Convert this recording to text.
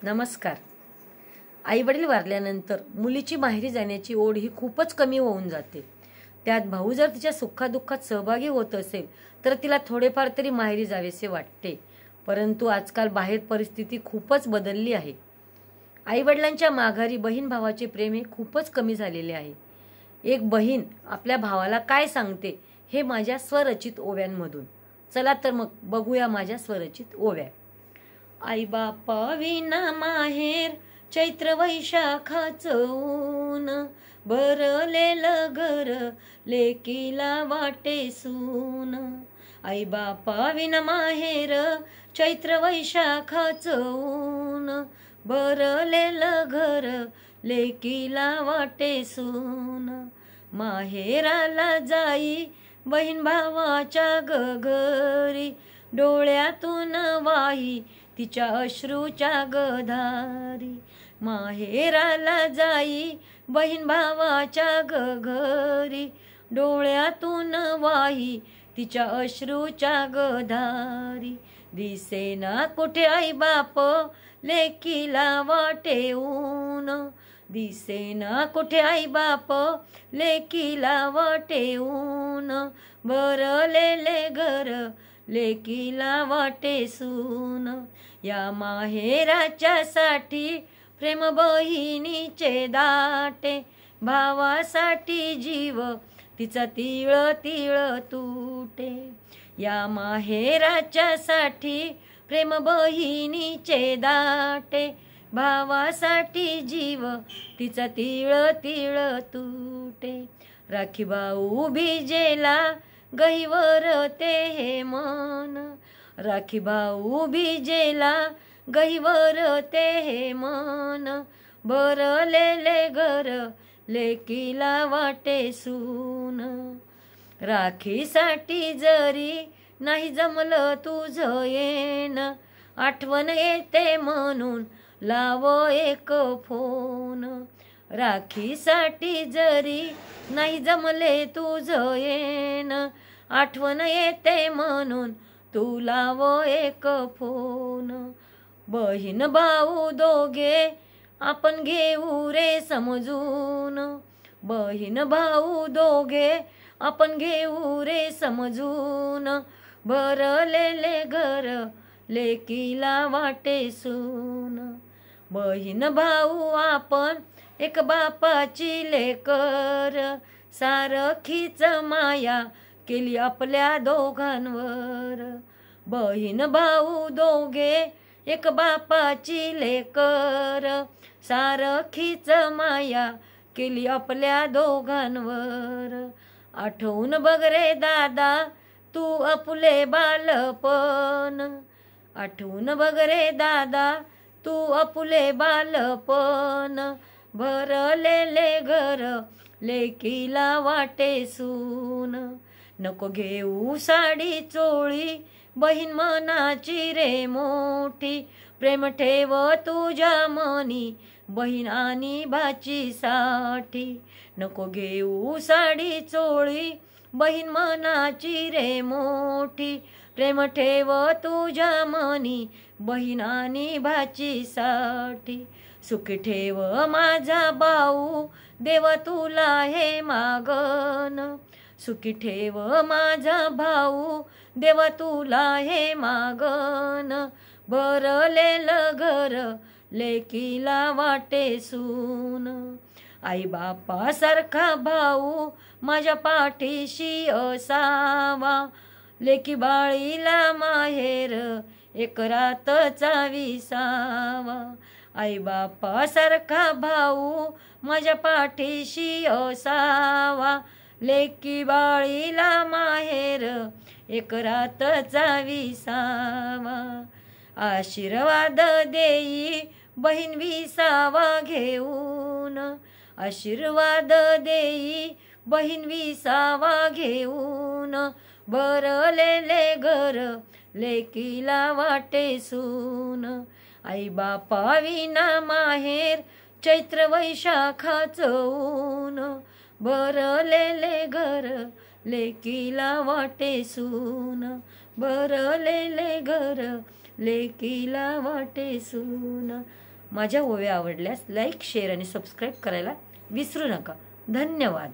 नमस्कार. आईवडील वारल्यानंतर मुलीची माहेरी जाण्याची ओढ ही खूपच कमी होऊन जाते. त्यात भाऊ जर तिच्या सुखादुःखात सहभागी होत असेल तर तिला थोडेफार तरी माहेरी जावेसे वाटते. परंतु आजकाल बाहेर परिस्थिती खूपच बदलली आहे. आईवडिलांच्या माघारी बहीण भावाचे प्रेम हे खूपच कमी झालेले आहे. एक बहीण आपल्या भावाला काय सांगते हे माझ्या स्वरचित ओव्यांमधून. चला तर मग बघूया माझ्या स्वरचित ओव्या. आई बापा विना माहेर चैत्र वैशाखाचं ऊन, भरलेलं घर लेकीला वाटे सून. आई बापा विना माहेर चैत्र वैशाखाचं ऊन, भरलेलं घर लेकीला वाटे सून. माहेराला जाई बहीण भावाच्या घरी, डोळ्यातून वाही तिच्या अश्रूच्या गधारी. माहेराला जाई बहीण भावाच्या घरी, डोळ्यातून वाही तिच्या अश्रूच्या गधारी. दिसेना कुठे आई बाप लेकीला वाटे ऊन, दिसेना कुठे आई बाप लेकीला वाटे ऊन. भरलेले घर लेकीला वाटे सून. या माहेराच्या साठी प्रेम बहिणीचे दाटे, भावासाठी जीव तिचा तिळ तिळ तुटे. या माहेराच्या साठी प्रेम बहिणीचे दाटे, भावासाठी जीव तिचा तिळ तिळ तुटे. राखी भाऊ भिजेला गहीवर ते हे मन, राखी भाऊ भिजेला गहीवर ते हे मन. भरलेले घर लेकीला वाटे सून. राखीसाठी जरी नाही जमलं तुझं येण, आठवण येते म्हणून लाव एक फोन. राखीसाठी जरी नाही जमले तुझं येण, आठवण येते म्हणून तू लाव एक फोन. बहीण भाऊ दोघे आपण घेऊ रे समजून, बहीण भाऊ दोघे आपण घेऊ रे समजून. भरलेले घर लेकीला वाटे सून. बहीण भाऊ आपण एक बापाची लेकर, सारखीच माया केली आपल्या दोघांवर. बहीण भाऊ दोघे एक बापाची लेकर, सारखीच माया केली आपल्या दोघांवर. आठवून बघ रे दादा तू आपले बालपण, आठवून बघ रे दादा तू आपले बालपण. भरलेले घर लेकीला वाटे सून. नको घेऊ साडी चोळी बहीण मनाची रे मोठी, प्रेम ठेव तुझ्या मनी बहीण आणि भाची साठी. नको घेऊ साडी चोळी बहीण मनाची रे मोठी, प्रेम ठेव तुझ्या मनी बहीण आणि भाची साठी. सुखी ठेव माझा भाऊ देव तुला हे मागन, सुखी ठेव माझा भाऊ देव तुला हे मागन. भरलेलं घर लेकीला वाटे सून. आई बापा सारखा भाऊ माझ्या पाठीशी असावा, लेकी बाळीला माहेर एक रातचा विसावा. आई बापा सारखा भाऊ माझ्या पाठीशी असावा, लेकी बाळीला माहेर एक रातचा विसावा. आशीर्वाद देई बहीण विसावा घेऊन, आशीर्वाद देई बहीण विसावा घेऊन. भरलेले घर लेकीला वाटे सून. आई बापा विना माहेर चैत्र वैशाखाचं ऊन, भरलेले घर लेकीला वाटे सून. भरलेले घर लेकीला वाटे सून. माझ्या ओव्या आवडल्यास लाईक, शेअर आणि सबस्क्राईब करायला विसरू नका. धन्यवाद.